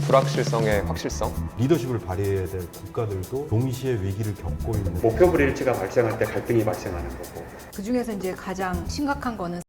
불확실성의 확실성. 리더십을 발휘해야 될 국가들도 동시에 위기를 겪고 있는 목표 불일치가 발생할 때 갈등이 발생하는 거고 그 중에서 이제 가장 심각한 거는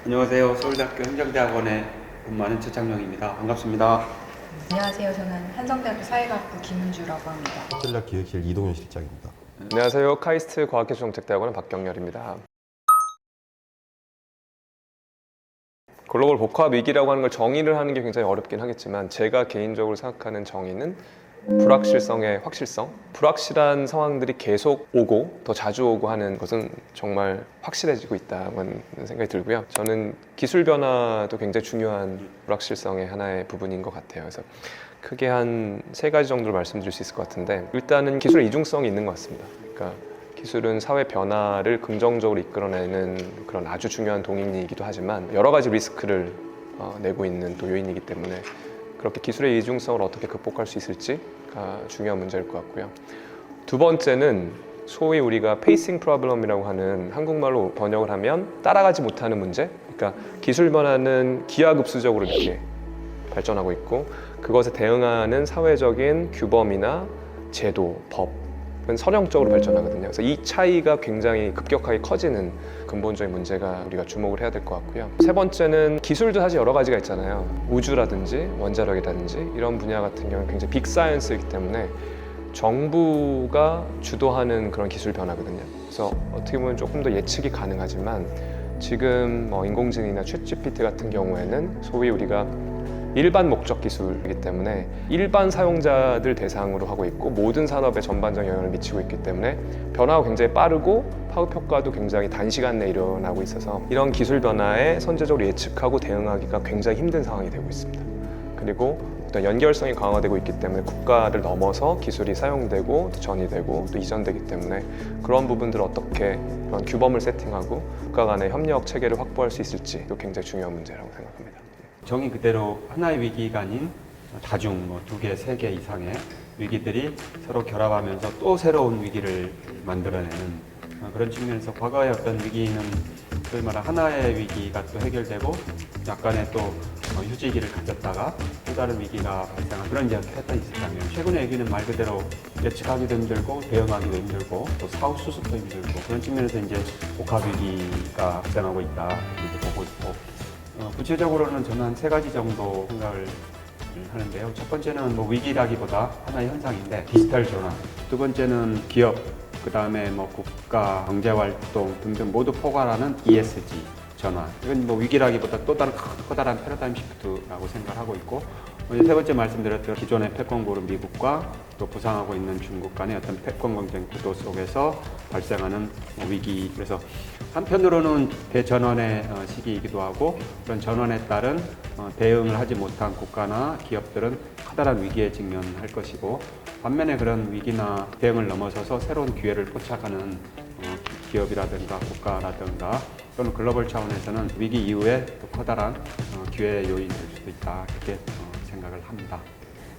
안녕하세요. 서울대학교 행정대학원에 근무하는 최창영입니다. 반갑습니다. 안녕하세요. 저는 한성대학교 사회과학부 김은주라고 합니다. 전략기획실 이동현 실장입니다. 안녕하세요. 카이스트 과학기술정책대학원의 박경렬입니다. 글로벌 복합 위기라고 하는 걸 정의를 하는 게 굉장히 어렵긴 하겠지만 제가 개인적으로 생각하는 정의는 불확실성의 확실성. 불확실한 상황들이 계속 오고 더 자주 오고 하는 것은 정말 확실해지고 있다는 생각이 들고요. 저는 기술 변화도 굉장히 중요한 불확실성의 하나의 부분인 것 같아요. 그래서 크게 한 3가지 정도로 말씀드릴 수 있을 것 같은데, 일단은 기술의 이중성이 있는 것 같습니다. 그러니까 기술은 사회 변화를 긍정적으로 이끌어내는 그런 아주 중요한 동인이기도 하지만 여러 가지 리스크를 내고 있는 또 요인이기 때문에 그렇게 기술의 이중성을 어떻게 극복할 수 있을지가 중요한 문제일 것 같고요. 두 번째는 소위 우리가 페이싱 프로블럼이라고 하는, 한국말로 번역을 하면 따라가지 못하는 문제. 그러니까 기술 변화는 기하급수적으로 이렇게 발전하고 있고 그것에 대응하는 사회적인 규범이나 제도, 법은 선형적으로 발전하거든요. 그래서 이 차이가 굉장히 급격하게 커지는 근본적인 문제가 우리가 주목을 해야 될 것 같고요. 세 번째는 기술도 사실 여러 가지가 있잖아요. 우주라든지 원자력이라든지 이런 분야 같은 경우는 굉장히 빅사이언스이기 때문에 정부가 주도하는 그런 기술 변화거든요. 그래서 어떻게 보면 조금 더 예측이 가능하지만 지금 인공지능이나 챗GPT 같은 경우에는 소위 우리가 일반 목적 기술이기 때문에 일반 사용자들 대상으로 하고 있고 모든 산업에 전반적 영향을 미치고 있기 때문에 변화가 굉장히 빠르고 파급 효과도 굉장히 단시간 내에 일어나고 있어서 이런 기술 변화에 선제적으로 예측하고 대응하기가 굉장히 힘든 상황이 되고 있습니다. 그리고 어떤 연결성이 강화되고 있기 때문에 국가를 넘어서 기술이 사용되고 또 전이되고 또 이전되기 때문에 그런 부분들을 어떻게 그런 규범을 세팅하고 국가 간의 협력 체계를 확보할 수 있을지도 굉장히 중요한 문제라고 생각합니다. 정의 그대로 하나의 위기가 아닌 다중 2개, 3개 이상의 위기들이 서로 결합하면서 또 새로운 위기를 만들어내는 그런 측면에서 과거의 어떤 위기는 소위 말하는 하나의 위기가 또 해결되고 약간의 또 휴지기를 가졌다가 또 다른 위기가 발생한 그런 이제 패턴이 있었다면, 최근의 위기는 말 그대로 예측하기도 힘들고 대응하기도 힘들고 또 사후 수습도 힘들고 그런 측면에서 이제 복합 위기가 발생하고 있다 이렇게 보고 있고, 구체적으로는 저는 한 3가지 정도 생각을 하는데요. 첫 번째는 위기라기보다 하나의 현상인데 디지털 전환, 두 번째는 기업, 그 다음에 국가, 경제활동 등등 모두 포괄하는 ESG 전환. 이건 위기라기보다 또 다른 커다란 패러다임 시프트라고 생각하고 있고, 세 번째 말씀드렸던 기존의 패권고른 미국과 또 부상하고 있는 중국 간의 어떤 패권 경쟁 구도 속에서 발생하는 위기. 그래서 한편으로는 대전환의 시기이기도 하고 그런 전환에 따른 대응을 하지 못한 국가나 기업들은 커다란 위기에 직면할 것이고, 반면에 그런 위기나 대응을 넘어서서 새로운 기회를 포착하는 기업이라든가 국가라든가 또는 글로벌 차원에서는 위기 이후에 또 커다란 기회의 요인이 될 수도 있다, 이렇게 생각을 합니다.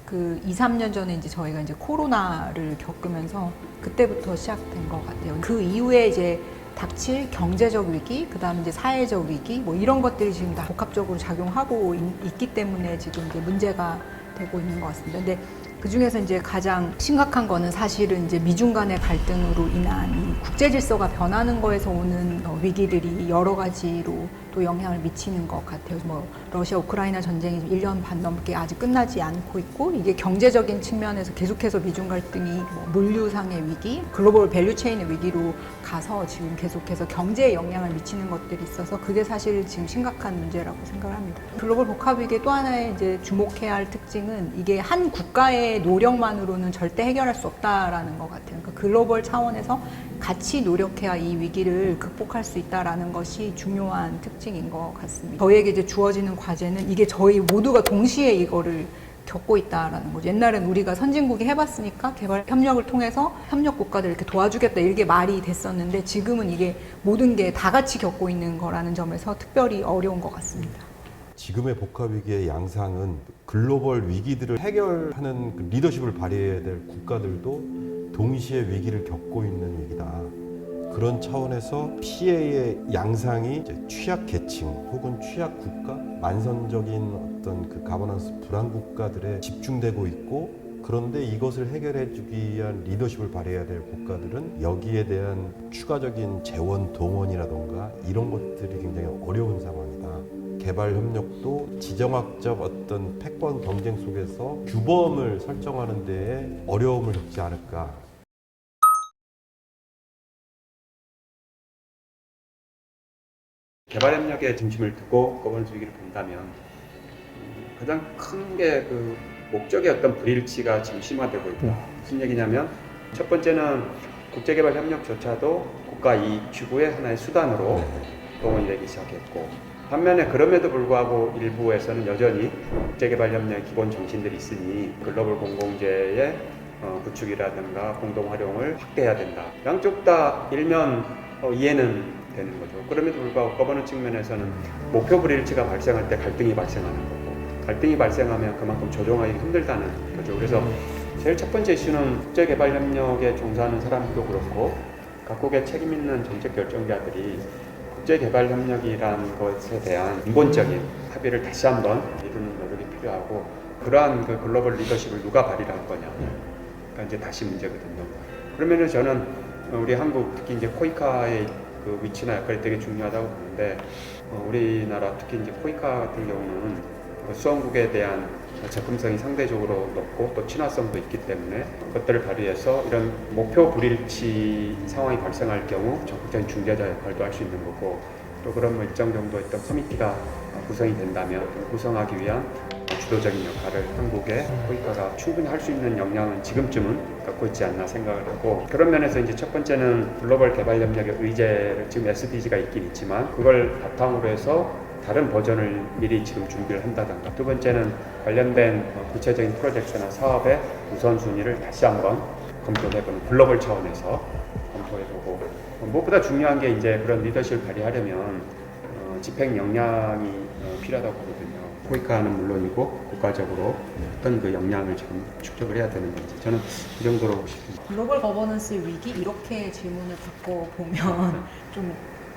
그 2, 3년 전에 이제 저희가 이제 코로나를 겪으면서 그때부터 시작된 것 같아요. 그 이후에 이제 닥칠 경제적 위기, 그다음에 이제 사회적 위기, 이런 것들이 지금 다 복합적으로 작용하고 있기 때문에 지금 이제 문제가 되고 있는 것 같습니다. 근데 그 중에서 이제 가장 심각한 거는 사실은 이제 미중 간의 갈등으로 인한 이 국제 질서가 변하는 거에서 오는 위기들이 여러 가지로 또 영향을 미치는 것 같아요. 러시아 우크라이나 전쟁이 1년 반 넘게 아직 끝나지 않고 있고, 이게 경제적인 측면에서 계속해서 미중 갈등이 물류상의 위기, 글로벌 밸류체인의 위기로 가서 지금 계속해서 경제에 영향을 미치는 것들이 있어서 그게 사실 지금 심각한 문제라고 생각을 합니다. 글로벌 복합 위기의 또 하나의 이제 주목해야 할 특징은 이게 한 국가의 노력만으로는 절대 해결할 수 없다라는 것 같아요. 그러니까 글로벌 차원에서 같이 노력해야 이 위기를 극복할 수 있다라는 것이 중요한 특징인 것 같습니다. 저희에게 이제 주어지는 과제는 이게 저희 모두가 동시에 이거를 겪고 있다라는 거죠. 옛날엔 우리가 선진국이 해봤으니까 개발 협력을 통해서 협력 국가들 이렇게 도와주겠다, 이게 말이 됐었는데 지금은 이게 모든 게 다 같이 겪고 있는 거라는 점에서 특별히 어려운 것 같습니다. 지금의 복합위기의 양상은 글로벌 위기들을 해결하는 그 리더십을 발휘해야 될 국가들도 동시에 위기를 겪고 있는 위기다. 그런 차원에서 피해의 양상이 이제 취약 계층 혹은 취약 국가, 만선적인 어떤 그 가버넌스 불안 국가들에 집중되고 있고, 그런데 이것을 해결해주기 위한 리더십을 발휘해야 될 국가들은 여기에 대한 추가적인 재원 동원이라던가 이런 것들이 굉장히 어려운 상황이다. 개발 협력도 지정학적 어떤 패권 경쟁 속에서 규범을 설정하는 데에 어려움을 겪지 않을까. 개발협력의 중심을 두고 거버넌스 위기를 본다면 가장 큰 게 그 목적의 어떤 불일치가 지금 심화되고 있다. 무슨 얘기냐면 첫 번째는 국제개발협력조차도 국가 이익 추구의 하나의 수단으로 동원이 되기 시작했고, 반면에 그럼에도 불구하고 일부에서는 여전히 국제개발협력의 기본 정신들이 있으니 글로벌 공공재의 구축이라든가 공동 활용을 확대해야 된다. 양쪽 다 일면 이해는 되는 거죠. 그럼에도 불구하고 거버넌스 측면에서는 목표 불일치가 발생할 때 갈등이 발생하는 거고, 갈등이 발생하면 그만큼 조정하기 힘들다는 거죠. 그래서 제일 첫 번째 이슈는 국제개발협력에 종사하는 사람도 그렇고 각국의 책임 있는 정책 결정자들이 국제개발협력이라는 것에 대한 근본적인 합의를 다시 한번 이루는 노력이 필요하고, 그러한 그 글로벌 리더십을 누가 발휘를 할 거냐가 이제 다시 문제거든요. 그러면은 저는 우리 한국 특히 이제 코이카의 그 위치나 역할이 되게 중요하다고 보는데, 우리나라 특히 이제 코이카 같은 경우는 수원국에 대한 접근성이 상대적으로 높고 또 친화성도 있기 때문에 그것들을 발휘해서 이런 목표 불일치 상황이 발생할 경우 적극적인 중재자 역할도 할 수 있는 거고, 또 그런 일정 정도 어떤 커미티가 구성이 된다면 구성하기 위한 주도적인 역할을 한국의 코이카가 충분히 할 수 있는 역량은 지금쯤은 갖고 있지 않나 생각을 하고, 그런 면에서 이제 첫 번째는 글로벌 개발 협력의 의제를 지금 SDG가 있긴 있지만 그걸 바탕으로 해서 다른 버전을 미리 지금 준비를 한다든가, 두 번째는 관련된 구체적인 프로젝트나 사업의 우선순위를 다시 한번 검토해보는 글로벌 차원에서 검토해보고, 무엇보다 중요한 게 이제 그런 리더십을 발휘하려면 집행 역량이 필요하다고 보거든요. 코이카는 물론이고 국가적으로 어떤 그 역량을 지금 축적을 해야 되는 건지 저는 그 정도로 보고 싶습니다. 글로벌 거버넌스 위기 이렇게 질문을 바꿔 보면 좀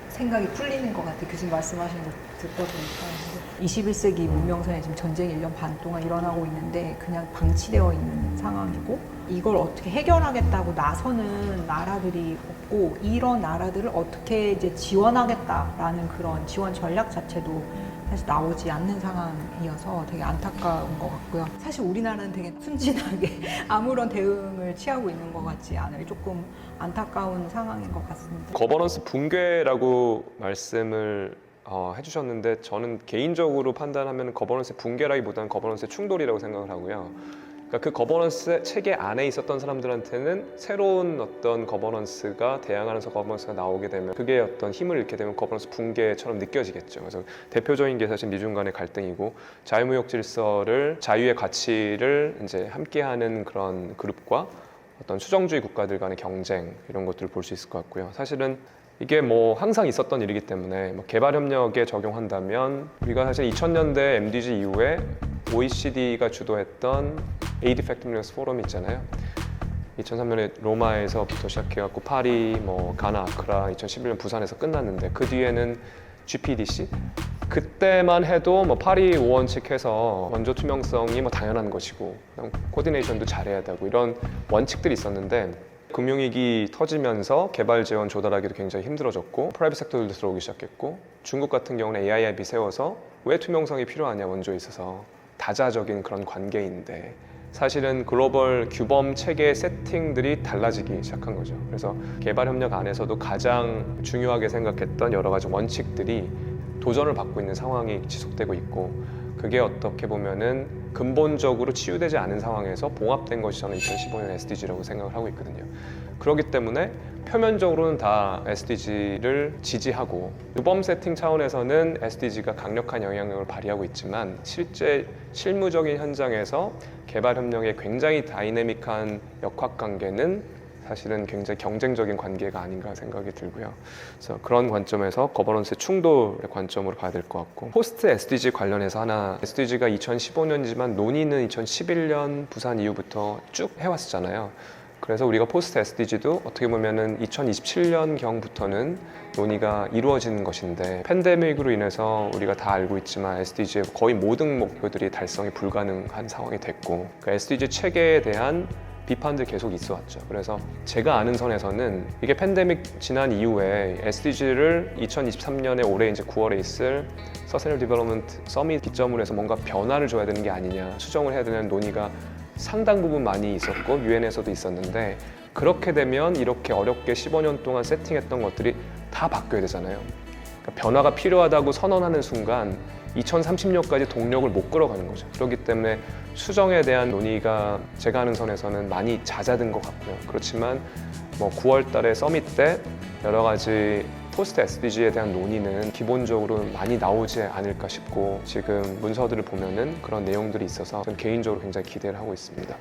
생각이 풀리는 것 같아요. 교수님 말씀하시는 거 듣다 보니까 21세기 문명선에 지금 전쟁이 1년 반 동안 일어나고 있는데 그냥 방치되어 있는 상황이고, 이걸 어떻게 해결하겠다고 나서는 나라들이 없고, 이런 나라들을 어떻게 이제 지원하겠다라는 그런 지원 전략 자체도 사실 나오지 않는 상황이어서 되게 안타까운 것 같고요. 사실 우리나라는 되게 순진하게 아무런 대응을 취하고 있는 것 같지 않아요. 조금 안타까운 상황인 것 같습니다. 거버넌스 붕괴라고 말씀을 해주셨는데, 저는 개인적으로 판단하면 거버넌스 붕괴라기보다는 거버넌스 충돌이라고 생각을 하고요. 그러니까 그 거버넌스 체계 안에 있었던 사람들한테는 새로운 어떤 거버넌스가 대항하면서 거버넌스가 나오게 되면 그게 어떤 힘을 잃게 되면 거버넌스 붕괴처럼 느껴지겠죠. 그래서 대표적인 게 사실 미중 간의 갈등이고, 자유무역 질서를, 자유의 가치를 이제 함께하는 그런 그룹과 어떤 수정주의 국가들 간의 경쟁, 이런 것들을 볼 수 있을 것 같고요. 사실은 이게 뭐 항상 있었던 일이기 때문에 개발 협력에 적용한다면, 우리가 사실 2000년대 MDG 이후에 OECD가 주도했던 Aid Effectiveness 포럼 있잖아요. 2003년에 로마에서부터 시작해갖고 파리, 가나, 아크라, 2011년 부산에서 끝났는데, 그 뒤에는 GPDC? 그때만 해도 파리 5원칙 해서 원조 투명성이 당연한 것이고, 코디네이션도 잘해야 되고, 이런 원칙들이 있었는데, 금융위기 터지면서 개발 지원 조달하기도 굉장히 힘들어졌고, 프라이빗 섹터들도 들어오기 시작했고, 중국 같은 경우는 AIIB 세워서 왜 투명성이 필요하냐, 원조에 있어서 다자적인 그런 관계인데, 사실은 글로벌 규범 체계 세팅들이 달라지기 시작한 거죠. 그래서 개발 협력 안에서도 가장 중요하게 생각했던 여러 가지 원칙들이 도전을 받고 있는 상황이 지속되고 있고, 그게 어떻게 보면은 근본적으로 치유되지 않은 상황에서 봉합된 것이 저는 2015년 SDG라고 생각을 하고 있거든요. 그렇기 때문에 표면적으로는 다 SDG를 지지하고, 규범 세팅 차원에서는 SDG가 강력한 영향력을 발휘하고 있지만, 실제 실무적인 현장에서 개발 협력의 굉장히 다이내믹한 역학관계는 사실은 굉장히 경쟁적인 관계가 아닌가 생각이 들고요. 그래서 그런 관점에서 거버넌스 충돌의 관점으로 봐야 될 것 같고, 포스트 SDG 관련해서 하나, SDG가 2015년이지만 논의는 2011년 부산 이후부터 쭉 해왔었잖아요. 그래서 우리가 포스트 SDG도 어떻게 보면은 2027년경부터는 논의가 이루어지는 것인데, 팬데믹으로 인해서 우리가 다 알고 있지만 SDG의 거의 모든 목표들이 달성이 불가능한 상황이 됐고, 그 SDG 체계에 대한 비판들 계속 있어 왔죠. 그래서 제가 아는 선에서는 이게 팬데믹 지난 이후에 SDG를 2023년에 올해 이제 9월에 있을 서스테이너블 디벨롭먼트 서밋 기점으로 해서 뭔가 변화를 줘야 되는 게 아니냐, 수정을 해야 되는 논의가 상당 부분 많이 있었고 유엔에서도 있었는데, 그렇게 되면 이렇게 어렵게 15년 동안 세팅했던 것들이 다 바뀌어야 되잖아요. 그러니까 변화가 필요하다고 선언하는 순간 2030년까지 동력을 못 끌어가는 거죠. 그렇기 때문에 수정에 대한 논의가 제가 아는 선에서는 많이 잦아든 것 같고요. 그렇지만 뭐 9월 달에 서밋 때 여러 가지 포스트 SDG에 대한 논의는 기본적으로 많이 나오지 않을까 싶고, 지금 문서들을 보면은 그런 내용들이 있어서 저는 개인적으로 굉장히 기대를 하고 있습니다.